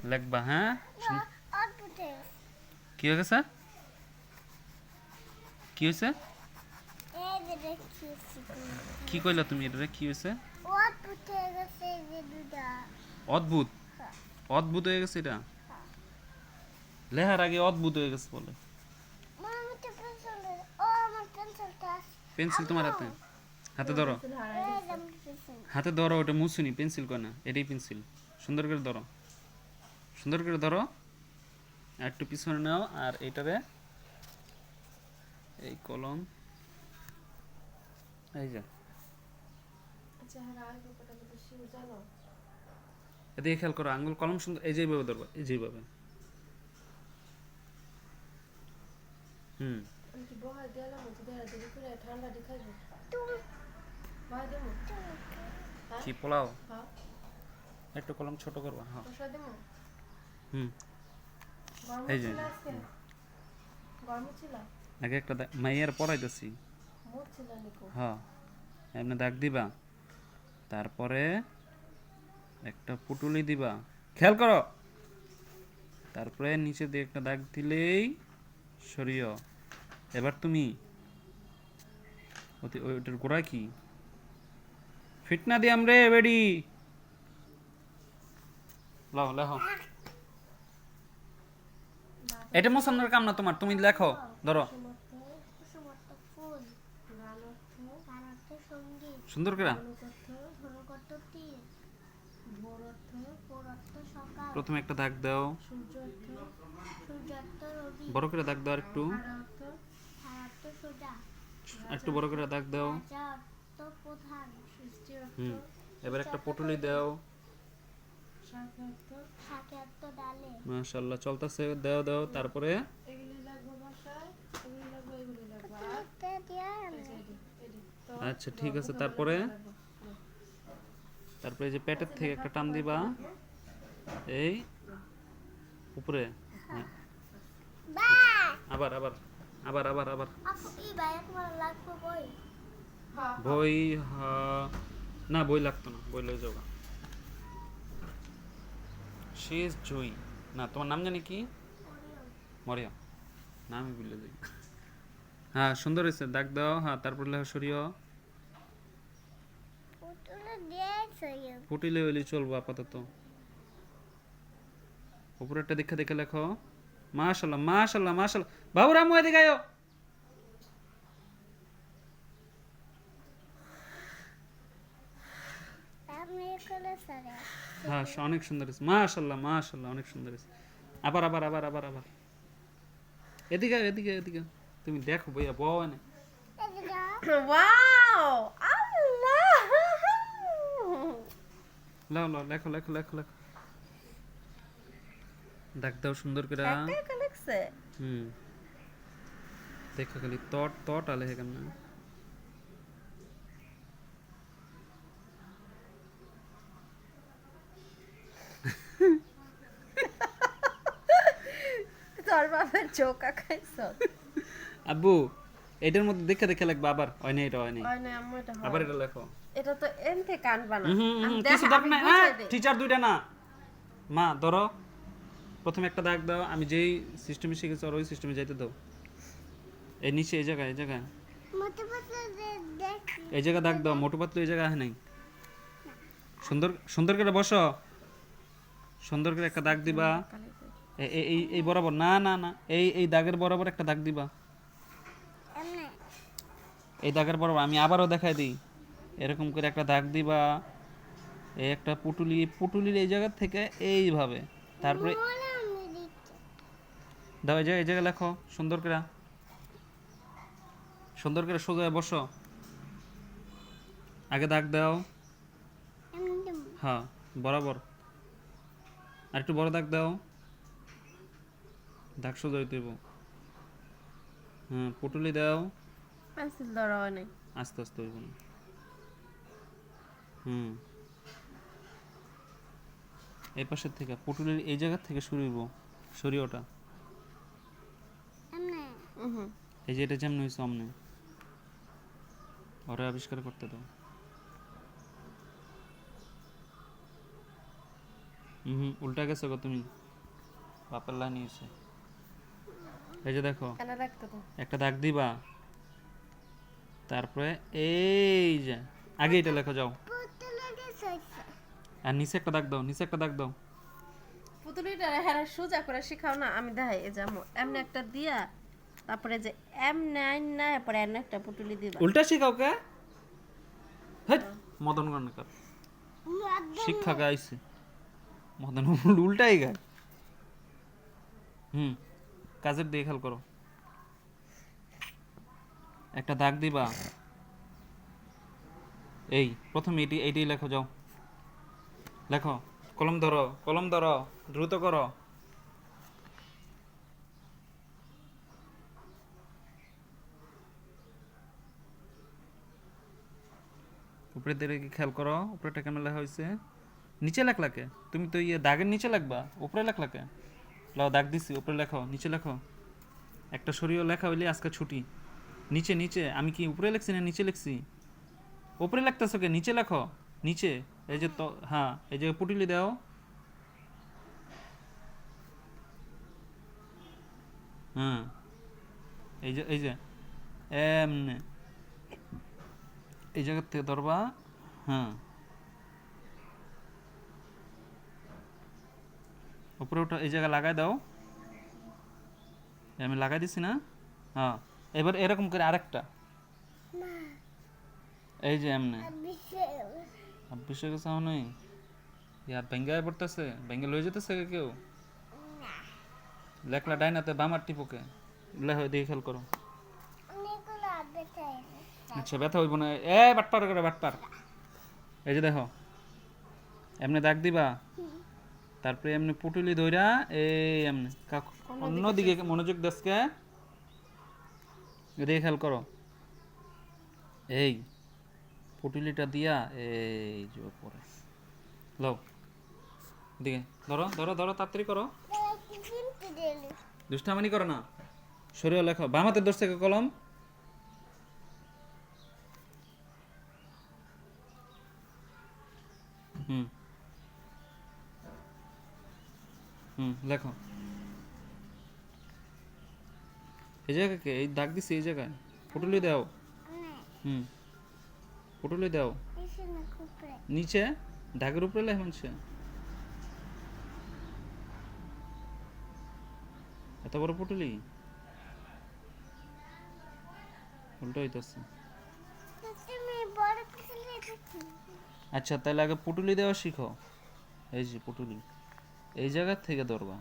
লিখবা হ্যাঁ কি হয়ে গেছে কি হয়েছে কি কইলা তুমি এটা কি হয়েছে অদ্ভুত অদ্ভুত হয়ে গেছে এটা লেখার আগে অদ্ভুত হয়ে গেছে বলে পেন্সিল তোমার হাতে হাতে ধরো হাতে ধরো ওটা মুছুনি পেন্সিল কয় না এটাই পেন্সিল সুন্দর করে ধরো সুন্দর করে ধরো আর একটু পিছনে নাও আর এইটারে এই কলম এই যে এদিকে খেয়াল করো আঙ্গুল কলম সুন্দর এই যেভাবে ধরবা এই যেভাবে হুম কি পোলাও একটু কলম ছোট করবা হ্যাঁ হুম এই যে আগে একটা মাইয়ার পড়াইতেছি হ্যাঁ এমনি দাগ দিবা তারপরে একটা পুটুলি দিবা খেয়াল করো তারপরে নিচে দিয়ে একটা দাগ দিলেই সরিয়ে এবার তুমি ওইটার গোড়া কি ফিট না দিয়াম রে বেডি লাও লেখো এটা মোছানোর কাম না তোমার তুমি লেখো ধরো সুন্দর করে প্রথমে একটা দাগ দাও বড় করে দাগ দাও একটু একটু বড় করে দাগ দাও হুম এবার একটা পুটুলি দাও মাশাআল্লাহ চলতেছে দাও দাও তারপরে আচ্ছা ঠিক আছে তারপরে তারপরে যে পেটের থেকে একটা টান দিবা এই উপরে আবার আবার আবার আবার আবার বই না বই লাগতো না বই লয়ে যাও শেষ জুই না তোমার নাম জানি কি মরিয়া নামই ভুলে যাই হ্যাঁ সুন্দর হয়েছে দাগ দাও হ্যাঁ তারপর লেখা সরিয়ে পুটিলে হইলে চলবো আপাতত উপরেরটা দেখে দেখে লেখো মাশাআল্লাহ মাশাআল্লাহ মাশাআল্লাহ বাবু রামু এদিকে আয়ো হ্যাঁ অনেক সুন্দর হয়েছে মাশাআল্লাহ মাশাআল্লাহ অনেক সুন্দর হয়েছে আবার আবার আবার আবার আবার এদিকে এদিকে এদিকে তুমি দেখো ভাইয়া বউ এনে ওয়াও আল্লাহ লাও লাও লেখো লেখো লেখো লেখো দাগ দাও সুন্দর করে একটা লিখছে হুম দেখো খালি তট তট আলে কেন না তোর বাবার চোখা খাইছ আব্বু এটার মধ্যে দেখে দেখে লাগবে আবার হয় না এটা হয় না হয় না আম্মু এটা হয় আবার এটা লেখো এটা তো এমতে কানবা না কিছু দরকার নাই টিচার দুইটা না মা ধরো প্রথমে একটা দাগ দাও আমি যেই সিস্টেমে শিখেছি আর ওই সিস্টেমে যাইতে দাও এই নিচে এই জায়গায় এই জায়গায় এই জায়গা দাগ দাও মোটু পাতলু এই জায়গা নাই সুন্দর সুন্দর করে বসো সুন্দর করে একটা দাগ দিবা এই এই বরাবর না না না এই এই দাগের বরাবর একটা দাগ দিবা এই দাগের বরাবর আমি আবারও দেখাই দিই এরকম করে একটা দাগ দিবা এই একটা পুটুলি পুটুলির এই জায়গা থেকে এইভাবে তারপরে দাও এই জায়গায় লেখো সুন্দর করে সোজা বসো আগে দাগ দাও হ্যাঁ বরাবর আর একটু বড় দাগ দাও দাগ সোজা হইতে হইব হ্যাঁ পুটুলি দাও পেন্সিল ধরা হয় নাই আস্তে আস্তে হইব না হুম এই পাশের থেকে পুটুলির এই জায়গা থেকে শুরু হইব সরিয়ে ওটা এই যে এটা যেমন হয়েছে অমনে ওরা আবিষ্কার করতে দাও উল্টা গেছো গো তুমি, বাপের লাইন নিয়েছে। এই যে দেখো কেন রাখতো তো? একটা দাগ দিবা, তারপরে এই যে আগে এটা লেখো যাও, আর নিচে একটা দাগ দাও, নিচে একটা দাগ দাও। পুতুলিটা হ্যাঁ সোজা করে শিখাও না, আমি দেখাই এই যেমন এমনি একটা দিয়া, তারপরে যে এম নাইন না, পরে এমনি একটা পুতুলি দিবা। উল্টা শিখাও কে? হেট, মদন গণকার শিক্ষা গাইছে, মদন উল্টাই গায়। কাজের দিয়ে খেয়াল করো, একটা দাগ দিবা, এই প্রথম এইটাই লেখো যাও, লেখো, কলম ধরো, কলম ধরো, দ্রুত করো। উপরের দিকে খেয়াল করো, উপরেটা কেমন লেখা হয়েছে? নিচে লেখলাকে তুমি তো ইয়ে দাগের নিচে লাগবা, উপরে লেখলাকে। লাও দাগ দিছি, উপরে লেখো, নিচে লেখো। একটা সরিয়ে লেখা হইলে আজকে ছুটি। নিচে নিচে, আমি কি উপরে লিখছি না নিচে লিখছি? উপরে লিখতেছো কে? নিচে লেখো, নিচে। এই যে তো, হ্যাঁ এই যে পুটুলি দাও, হ্যাঁ এই যে এমনে এই জায়গার থেকে ধরবা, হ্যাঁ উপরে ওটা এই জায়গা লাগাই দাও, আমি লাগাই দিছি না? হ্যাঁ এবার এরকম করে আরেকটা, এই যে এমনে। অভ্যাসে গেছে নাই, ইয়ার ভেঙ্গায় পড়তেছে, ভেঙ্গে লয়ে যেতেছে কেউ? লেখলা ডাইনাতে বামার টিপোকে লেখ, দিয়ে খেয়াল করো। আচ্ছা ব্যথা হইব না, এ বাটপার করে বাটপার। এই যে দেখো এমনি দাগ দিবা, তারপরে এমনি পুটুলি ধইরা এই এমনি অন্যদিকে মনোযোগ দেশকে দিয়ে খেয়াল করো। এই পুটুলিটা দিয়া এই যে উপরে লও, দিকে ধরো ধরো ধরো, তাড়াতাড়ি করো, দুষ্টামানি করো না। সরিয়ে লেখো, বাম হাতের দোষ থেকে কলম, হুম লেখো। এই জায়গাকে এই দাগ দিছি, এই জায়গায় পুটুলি দাও, পুটুলি দাও নিচে, দাগের উপরে লেখ মানুষে। এত বড় পুটুলি উল্টো হইতেছে। আচ্ছা তাহলে আগে পুটুলি দেওয়া শিখো। এই যে পুটুলি এই জায়গার থেকে ধরবা,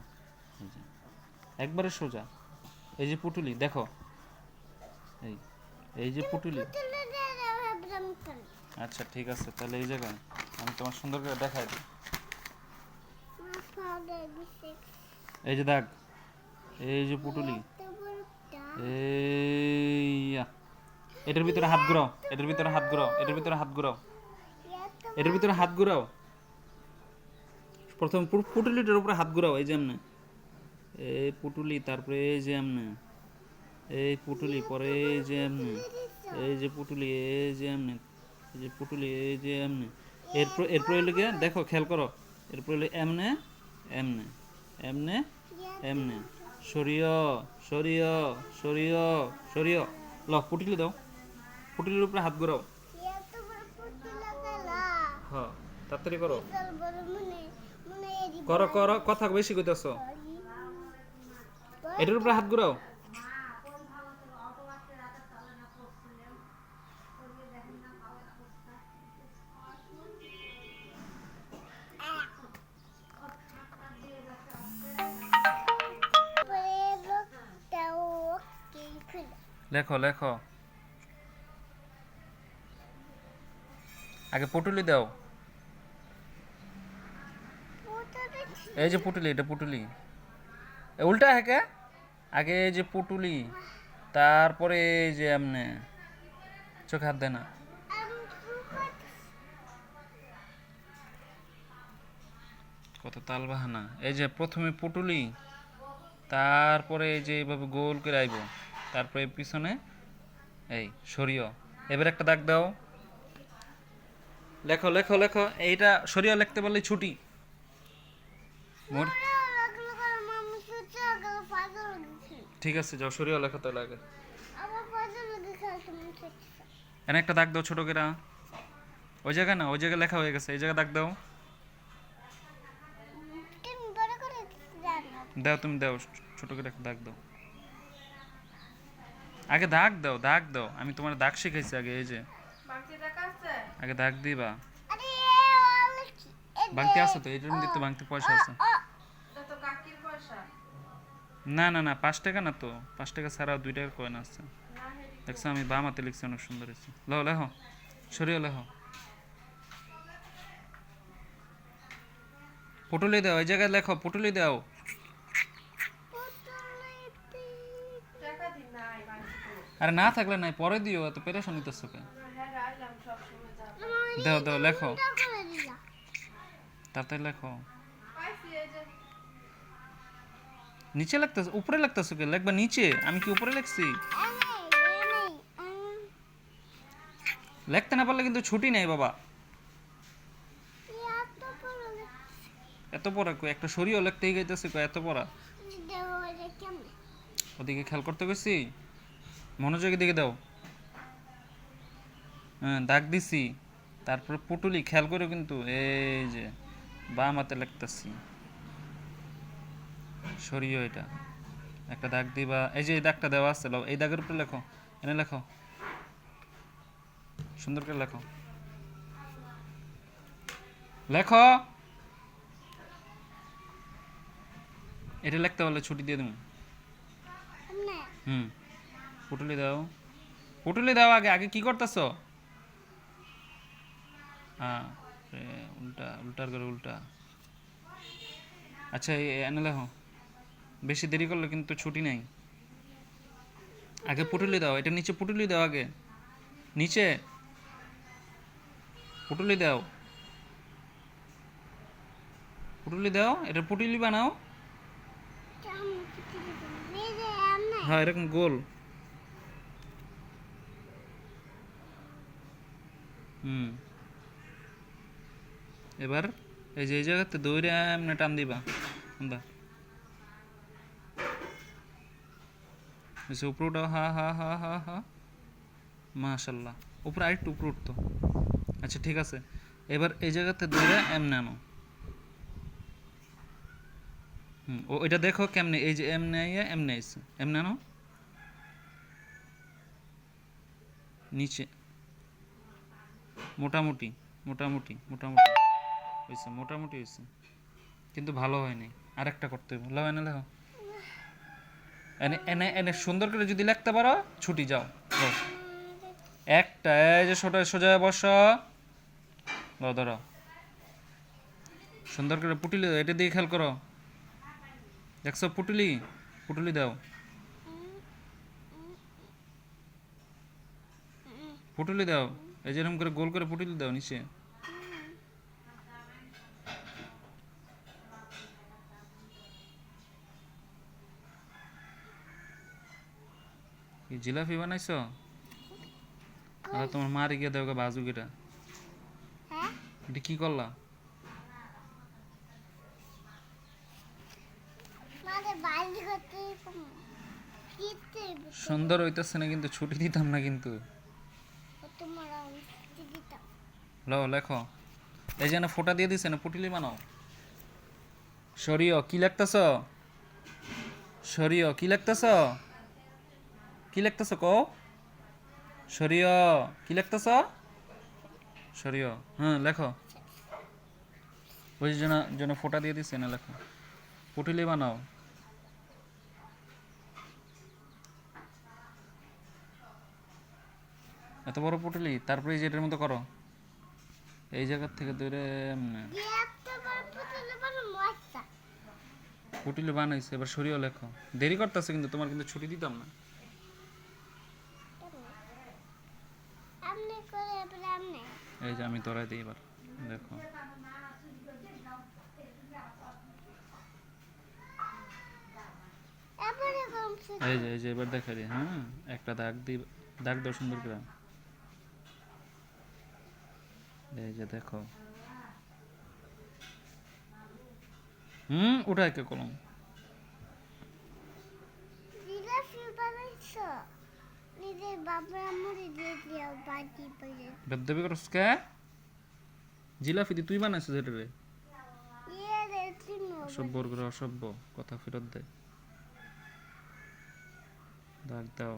এই যে একবারে সোজা, এই যে পুটুলি দেখো, এই এই যে পুটুলি। আচ্ছা ঠিক আছে, তাহলে এই জায়গায় আমি তোমার সুন্দর করে দেখাই দিই। এই যে দাগ, এই যে পুটুলি, এই এটার ভিতরে হাত ঘুরাও, এটার ভিতরে হাত ঘুরাও, এটার ভিতরে হাত ঘুরাও, এটার ভিতরে হাত ঘুরাও। প্রথম পুটুলিটার উপরে হাত ঘুরাও, এই যে এমনে, এই পুটুলি, তারপরে এই যে এমনে, এই পুটুলি, পরে এই যে এমনে, এই যে পুটুলি, এই যে এমনে, এই যে পুটুলি, এই যে এমনে। এরপরে লিখে দেখো, খেয়াল করো, এরপরে এমনে এমনে এমনে এমনে, সরিয় সরিয় সরিয় সরিয়। ল পুটুলি দাও, পুটুলির উপরে হাত ঘুরাও। হ্যাঁ তাড়াতাড়ি করো, করো করো, কথা বেশি কইতেছ। এটার উপরে হাত ঘুরাও। লেখো লেখো, আগে পুটুলি দাও, এই যে পুটুলি, এটা পুটুলি, উল্টা হ্যাঁ, আগে এই যে পুটুলি, তারপরে এই যে এমনে, চোখে হাত দেয় না। কত তাল বাহানা। এই যে প্রথমে পুটুলি, তারপরে এই যে এইভাবে গোল করে আইব, তারপরে পিছনে এই সরিয়। এবার একটা দাগ দাও, লেখো লেখো লেখো, এইটা সরিয়া লিখতে পারলে ছুটি। মোর ঠিক আছে যাও সরিয়ে লেখো তাহলে আগে এনে একটা দাগ দাও ছোট করে ওই জায়গায় না ওই জায়গায় লেখা হয়ে গেছে এই জায়গায় দাগ দাও দাও তুমি দাও ছোট করে একটা দাগ দাও আগে দাগ দাও আমি তোমার দাগ শিখাইছি আগে এই যে আগে দাগ দিবা বাংতি আছে তো এটার মধ্যে তো বাংতি পয়সা আছে না না না 5 টাকা না তো 5 টাকা ছাড়াও 2 টাকার কয়েন আছে দেখছো আমি বাম হাতে লিখছি অনেক সুন্দর হয়েছে লো লেখো সরিয়ে লেখো পুটুলি দাও এই জায়গায় লেখো পুটুলি দাও আরে না থাকলে নাই পরে দিও এত পেরেশানি তো সুখে দাও দাও লেখো তাতে লেখো নিচে লাগতেছে উপরে লাগতেছে কে লিখবা নিচে আমি কি উপরে লিখছি লিখতে না পারলে কিন্তু ছুটি নেই বাবা এত পড়া কই একটা সরিও লিখতেই গাইতেছে কই এত পড়া ওদিকে খেয়াল করতে গেছি মনোযোগের দিকে দাও হ্যাঁ দাগ দিছি তারপরে পুটুলি খেয়াল করে কিন্তু এই যে বাম হাতে লিখতেছি সরিয়ে এটা একটা দাগ দিবা এই যে এই দাগটা দেওয়া আছে এই দাগের উপরে লেখো এনে লেখো সুন্দর করে লেখো লেখো এটা লিখতে বলে ছুটি দিয়ে দেবো পুটুলি দাও আগে আগে কি করতেছ হ্যাঁ উল্টার করে উল্টা আচ্ছা এনে লেখো বেশি দেরি করলে কিন্তু ছুটি নাই আগে পুটুলি দাও এটা নিচে পুটুলি দাও আগে নিচে পুটুলি দাও এটা পুটুলি বানাও হ্যাঁ এরকম গোল এবার এই যে এই জায়গাতে দৌড়ে এমনি টান দিবা উপরে উঠাও হা হা হা হা হা মাশাল্লাহ উপরে আরেকটু উপরে উঠতো আচ্ছা ঠিক আছে এবার এই জায়গাতে দৌড়ে এমনি আনো ওইটা দেখো কেমনে এই যে এমনি আইছে এমনি আনো নিচে মোটামুটি হয়েছে কিন্তু ভালো হয়নি আরেকটা করতে হবে লাও এনে লেখো এনে এনে এনে সুন্দর করে যদি লিখতে পারো ছুটি যাও একটা এই যে সোজা বসো ধরো সুন্দর করে পুটুলি দাও এটা দিয়ে খেয়াল করো দেখছো পুটুলি দাও এই যেরকম করে গোল করে পুটুলি দাও নিচে জিলাপি বানাইছো তোমার মারি গিয়ে দেওয়া বাজু এটা এটা কি করলা সুন্দর হইতেছে না কিন্তু ছুটি দিতাম না কিন্তু লেখো এই যে ফোটা দিয়ে দিছে না পুটুলি বানাও সরিও কি লিখতেছ কও কি লিখতেছ হ্যাঁ লেখো ওই জন্য ফোটা দিয়ে দিছে না লেখো পুটুলি বানাও এত বড় পুটুলি তারপরে এই যে এটার মতো করো এই জায়গা থেকে দূরে পুটুলি বানাইছে এবার সরিয়ে লেখো দেরি করতেছে কিন্তু তোমার কিন্তু ছুটি দিতাম না এই যে আমি তোরাই দিই এবার দেখো এই যে এবার দেখা দিই হ্যাঁ একটা দাগ দাও সুন্দর করে এই যে দেখো ওটা একে কলম। জিলাপি বানাইছো নিজের বাবা আমরে দিয়ে দিও বাটি পড়ে বেদবি করস কে? জিলাপি দি তুই বানাইছিস এটা রে? ইয়ে রে চিনো অসভ্যর করে অসভ্য, কথা ফেরত দে। দাগ দাও।